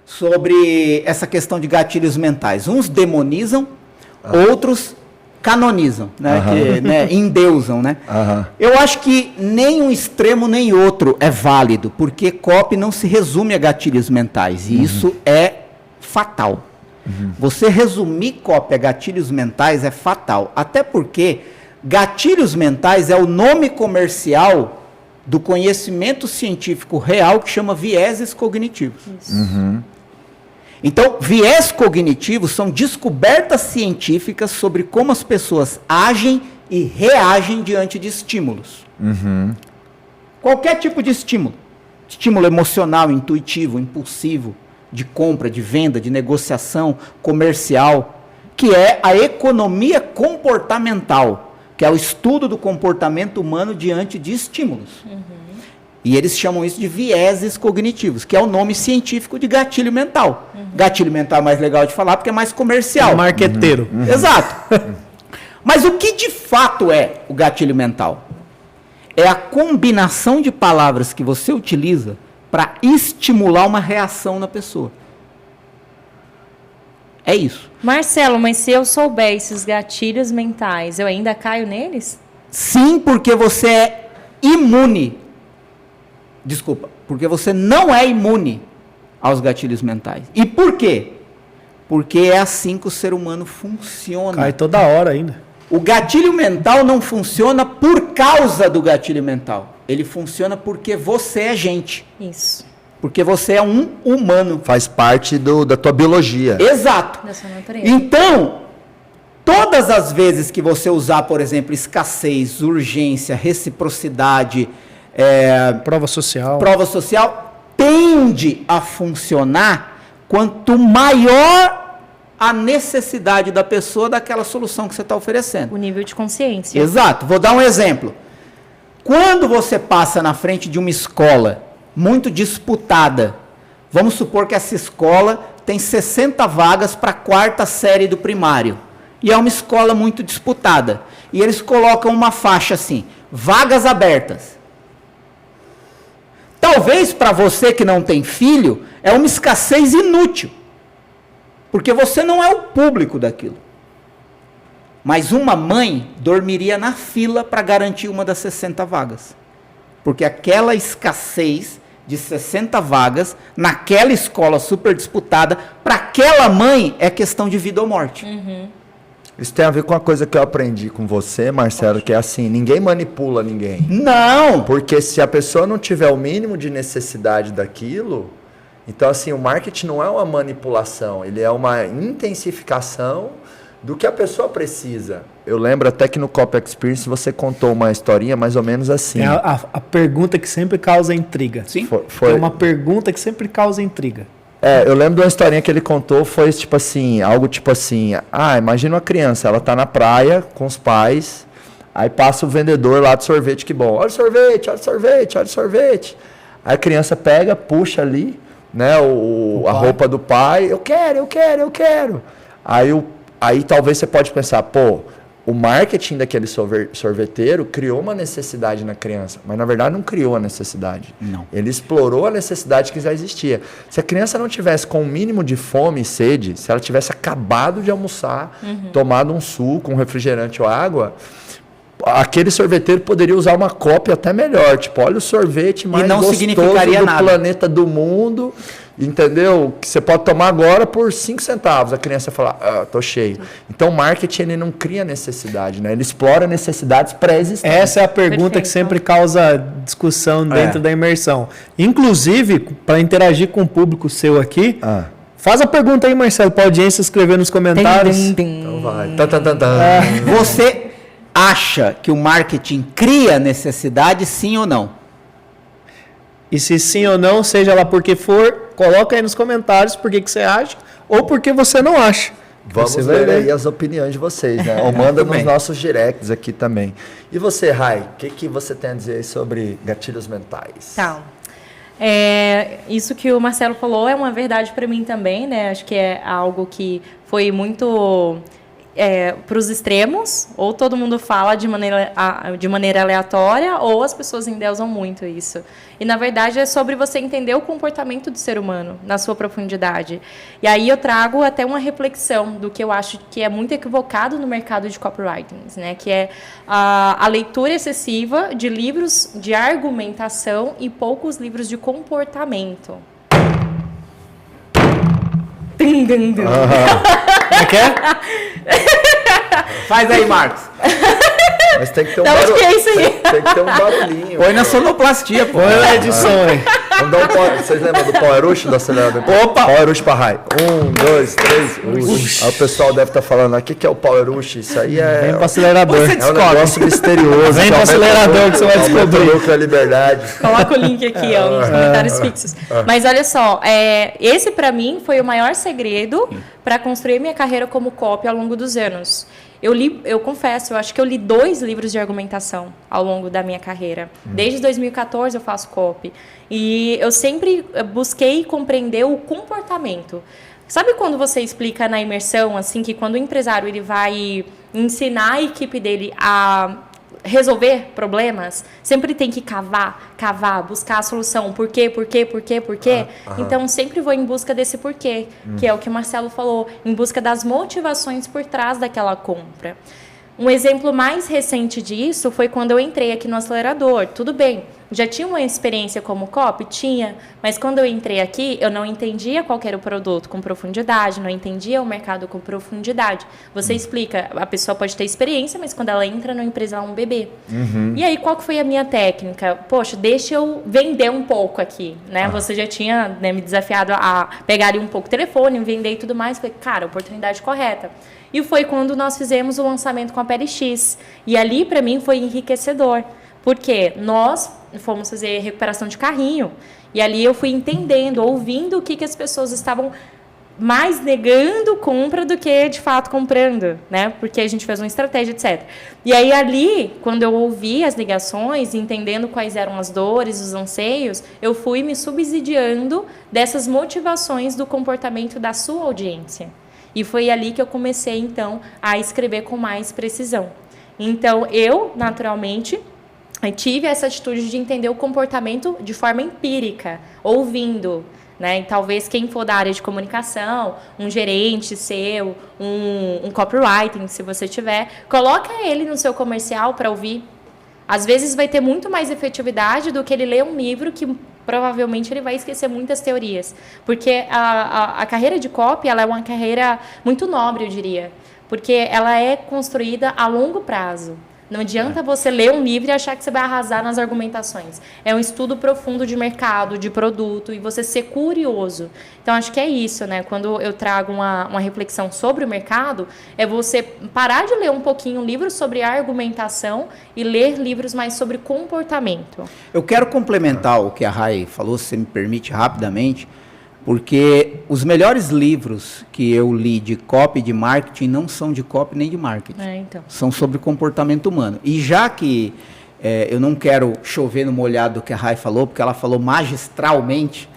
sobre essa questão de gatilhos mentais. Uns demonizam, outros canonizam, né? Que, né, endeusam, né? Eu acho que nem um extremo nem outro é válido, porque COP não se resume a gatilhos mentais, e isso é fatal. Você resumir COP a gatilhos mentais é fatal, até porque gatilhos mentais é o nome comercial do conhecimento científico real que chama vieses cognitivos. Então, viés cognitivos são descobertas científicas sobre como as pessoas agem e reagem diante de estímulos. Qualquer tipo de estímulo. Estímulo emocional, intuitivo, impulsivo, de compra, de venda, de negociação, comercial, que é a economia comportamental, que é o estudo do comportamento humano diante de estímulos. E eles chamam isso de vieses cognitivos, que é o nome científico de gatilho mental. Gatilho mental é mais legal de falar porque é mais comercial. É marqueteiro. Exato. Mas o que de fato é o gatilho mental? É a combinação de palavras que você utiliza para estimular uma reação na pessoa. É isso. Marcelo, mas se eu souber esses gatilhos mentais, eu ainda caio neles? Sim, porque você é imune. Desculpa, porque você não é imune aos gatilhos mentais. E por quê? Porque é assim que o ser humano funciona. Cai toda hora ainda. O gatilho mental não funciona por causa do gatilho mental. Ele funciona porque você é gente. Isso. Porque você é um humano. Faz parte da tua biologia. Exato. Da sua natureza. Então, todas as vezes que você usar, por exemplo, escassez, urgência, reciprocidade, Prova social. tende a funcionar quanto maior a necessidade da pessoa daquela solução que você está oferecendo. O nível de consciência. Exato. Vou dar um exemplo. Quando você passa na frente de uma escola muito disputada, vamos supor que essa escola tem 60 vagas para a quarta série do primário, e é uma escola muito disputada, e eles colocam uma faixa assim, vagas abertas. Talvez para você que não tem filho, é uma escassez inútil, porque você não é o público daquilo. Mas uma mãe dormiria na fila para garantir uma das 60 vagas. Porque aquela escassez de 60 vagas, naquela escola super disputada, para aquela mãe é questão de vida ou morte. Isso tem a ver com uma coisa que eu aprendi com você, Marcelo, que é assim, ninguém manipula ninguém. Não! Porque se a pessoa não tiver o mínimo de necessidade daquilo, então assim, o marketing não é uma manipulação, ele é uma intensificação do que a pessoa precisa. Eu lembro até que no Copy Experience você contou uma historinha mais ou menos assim. É a pergunta que sempre causa intriga. Sim. É uma pergunta que sempre causa intriga. Eu lembro de uma historinha que ele contou, foi tipo assim, algo tipo assim, imagina uma criança, ela tá na praia com os pais, aí passa o vendedor lá de sorvete, que bom, olha o sorvete, olha o sorvete, olha o sorvete. Aí a criança pega, puxa ali, né, a roupa do pai, eu quero. Aí talvez você pode pensar, pô, o marketing daquele sorveteiro criou uma necessidade na criança, mas na verdade não criou a necessidade. Não. Ele explorou a necessidade que já existia. Se a criança não tivesse com o mínimo de fome e sede, se ela tivesse acabado de almoçar, tomado um suco, um refrigerante ou água, aquele sorveteiro poderia usar uma cópia até melhor, tipo, olha o sorvete mais gostoso do planeta do mundo, entendeu? Que você pode tomar agora por 5 centavos. A criança fala, tô cheio. Então, o marketing ele não cria necessidade, né? Ele explora necessidades pré-existentes. Essa é a pergunta que sempre causa discussão dentro da imersão. Inclusive, para interagir com o público seu aqui, faz a pergunta aí, Marcelo, para a audiência escrever nos comentários. Então vai. Você acha que o marketing cria necessidade, sim ou não? E se sim ou não, seja lá porque for, coloca aí nos comentários por que você acha ou porque você não acha. Vamos ver aí as opiniões de vocês, né? Ou manda nos nossos directs aqui também. E você, Rai, o que você tem a dizer sobre gatilhos mentais? Tá. Isso que o Marcelo falou é uma verdade para mim também, né? Acho que é algo que foi muito para os extremos, ou todo mundo fala de maneira aleatória, ou as pessoas endeusam muito isso. E, na verdade, é sobre você entender o comportamento do ser humano, na sua profundidade. E aí eu trago até uma reflexão do que eu acho que é muito equivocado no mercado de copywriting, né? Que é a leitura excessiva de livros de argumentação e poucos livros de comportamento. Que é? Faz aí, Marcos. Mas tem que ter um Não, acho que é isso aí. Tem que ter um barulhinho. Põe na sonoplastia, pô. Põe na edição aí. Vamos dar um power. Vocês lembram do Power Rush do acelerador? Opa! Power Rush pra raio. 1, 2, 3. Aí o pessoal deve estar falando aqui que é o Power Rush. Isso aí Vem é pro acelerador. Você um negócio misterioso. Vem pro acelerador que você vai descobrir. O lucro, a liberdade. Coloca o link aqui, ó, nos comentários fixos. Mas olha só, esse para mim foi o maior segredo para construir minha carreira como copy ao longo dos anos. Eu confesso, eu acho que eu li 2 livros de argumentação ao longo da minha carreira. Desde 2014 eu faço copy. E eu sempre busquei compreender o comportamento. Sabe quando você explica na imersão, assim, que quando o empresário ele vai ensinar a equipe dele a resolver problemas, sempre tem que cavar, buscar a solução. Por quê? Então, sempre vou em busca desse porquê, que é o que o Marcelo falou, em busca das motivações por trás daquela compra. Um exemplo mais recente disso foi quando eu entrei aqui no acelerador. Tudo bem, já tinha uma experiência como copy? Tinha, mas quando eu entrei aqui, eu não entendia qual era o produto com profundidade, não entendia o mercado com profundidade. Você explica, a pessoa pode ter experiência, mas quando ela entra na empresa, ela é um bebê. E aí, qual que foi a minha técnica? Poxa, deixa eu vender um pouco aqui, né? Você já tinha, né, me desafiado a pegar ali um pouco o telefone, vender e tudo mais. Falei, cara, oportunidade correta. E foi quando nós fizemos o lançamento com a PLX. E ali, para mim, foi enriquecedor. Porque nós fomos fazer recuperação de carrinho. E ali eu fui entendendo, ouvindo o que as pessoas estavam mais negando compra do que, de fato, comprando, né? Porque a gente fez uma estratégia, etc. E aí, ali, quando eu ouvi as ligações, entendendo quais eram as dores, os anseios, eu fui me subsidiando dessas motivações do comportamento da sua audiência. E foi ali que eu comecei, então, a escrever com mais precisão. Então, eu, naturalmente, tive essa atitude de entender o comportamento de forma empírica, ouvindo, né? E talvez quem for da área de comunicação, um gerente seu, um copywriting, se você tiver, coloca ele no seu comercial para ouvir. Às vezes vai ter muito mais efetividade do que ele ler um livro que provavelmente ele vai esquecer muitas teorias. Porque a carreira de copy, ela é uma carreira muito nobre, eu diria. Porque ela é construída a longo prazo. Não adianta você ler um livro e achar que você vai arrasar nas argumentações. É um estudo profundo de mercado, de produto, e você ser curioso. Então, acho que é isso, né? Quando eu trago uma reflexão sobre o mercado, é você parar de ler um pouquinho um livro sobre argumentação e ler livros mais sobre comportamento. Eu quero complementar o que a Rai falou, se você me permite, rapidamente, porque os melhores livros que eu li de copy e de marketing não são de copy nem de marketing. Então. São sobre comportamento humano. E já que eu não quero chover no molhado do que a Rai falou, porque ela falou magistralmente,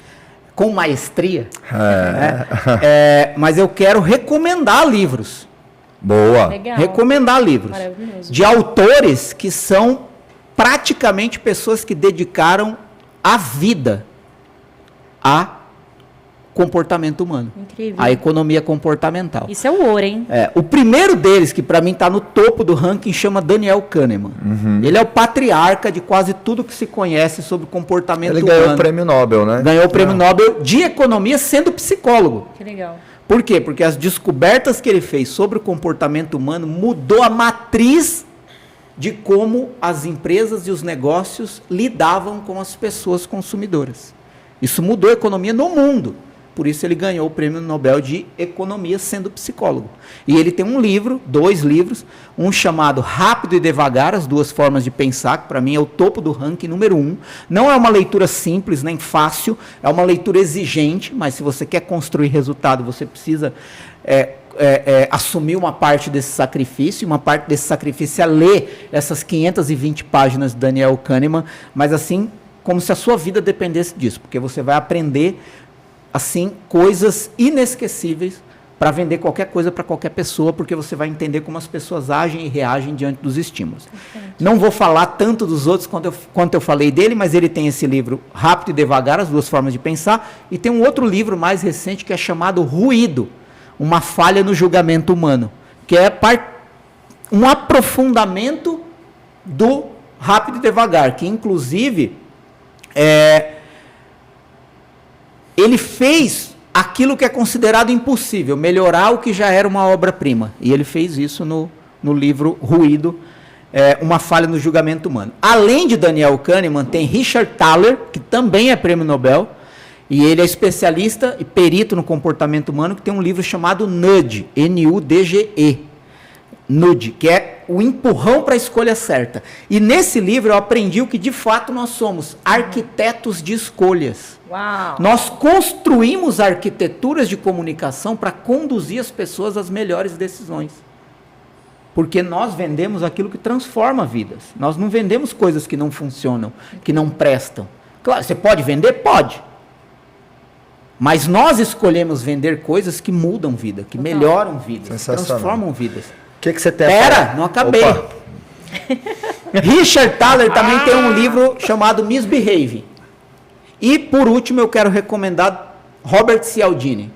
com maestria, mas eu quero recomendar livros. Boa. Legal. Recomendar livros. Maravilhoso. De autores que são praticamente pessoas que dedicaram a vida a comportamento humano. Incrível. A economia comportamental. Isso é o ouro, hein? O primeiro deles, que para mim está no topo do ranking, chama Daniel Kahneman. Ele é o patriarca de quase tudo que se conhece sobre comportamento humano. Ele ganhou o prêmio Nobel, né? Ganhou o prêmio Nobel de economia sendo psicólogo. Que legal. Por quê? Porque as descobertas que ele fez sobre o comportamento humano mudou a matriz de como as empresas e os negócios lidavam com as pessoas consumidoras. Isso mudou a economia no mundo. Por isso ele ganhou o prêmio Nobel de Economia sendo psicólogo. E ele tem um livro, 2 livros, um chamado Rápido e Devagar, as 2 formas de pensar, que para mim é o topo do ranking número 1. Não é uma leitura simples, nem fácil, é uma leitura exigente, mas se você quer construir resultado, você precisa assumir uma parte desse sacrifício, e uma parte desse sacrifício é ler essas 520 páginas de Daniel Kahneman, mas assim, como se a sua vida dependesse disso, porque você vai aprender assim, coisas inesquecíveis para vender qualquer coisa para qualquer pessoa, porque você vai entender como as pessoas agem e reagem diante dos estímulos. Não vou falar tanto dos outros quanto eu falei dele, mas ele tem esse livro Rápido e Devagar, As Duas Formas de Pensar, e tem um outro livro mais recente que é chamado Ruído, Uma Falha no Julgamento Humano, que é um aprofundamento do Rápido e Devagar, que inclusive ele fez aquilo que é considerado impossível, melhorar o que já era uma obra-prima. E ele fez isso no livro Ruído, Uma Falha no Julgamento Humano. Além de Daniel Kahneman, tem Richard Thaler, que também é prêmio Nobel, e ele é especialista e perito no comportamento humano, que tem um livro chamado Nudge, N-U-D-G-E, Nudge, que é o empurrão para a escolha certa. E nesse livro eu aprendi o que de fato nós somos, arquitetos de escolhas. Uau. Nós construímos arquiteturas de comunicação para conduzir as pessoas às melhores decisões. Porque nós vendemos aquilo que transforma vidas. Nós não vendemos coisas que não funcionam, que não prestam. Claro, você pode vender? Pode. Mas nós escolhemos vender coisas que mudam vida, que melhoram vidas, transformam vidas. O que você tem? Pera, não acabei. Opa. Richard Thaler também tem um livro chamado Misbehaving. E, por último, eu quero recomendar Robert Cialdini,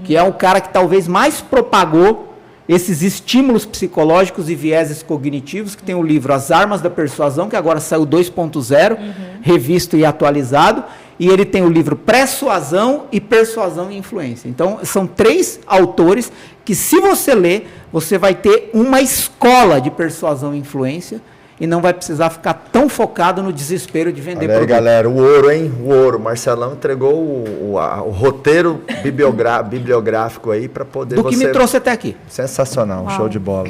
que é o cara que talvez mais propagou esses estímulos psicológicos e vieses cognitivos, que tem o livro As Armas da Persuasão, que agora saiu 2.0, revisto e atualizado, e ele tem o livro Persuasão e Persuasão e Influência. Então, são 3 autores que, se você ler, você vai ter uma escola de persuasão e influência, e não vai precisar ficar tão focado no desespero de vender produto. Olha aí, galera, o ouro, hein? O ouro. Marcelão entregou o roteiro bibliográfico aí para poder do que me trouxe até aqui. Sensacional, Uau. Show de bola.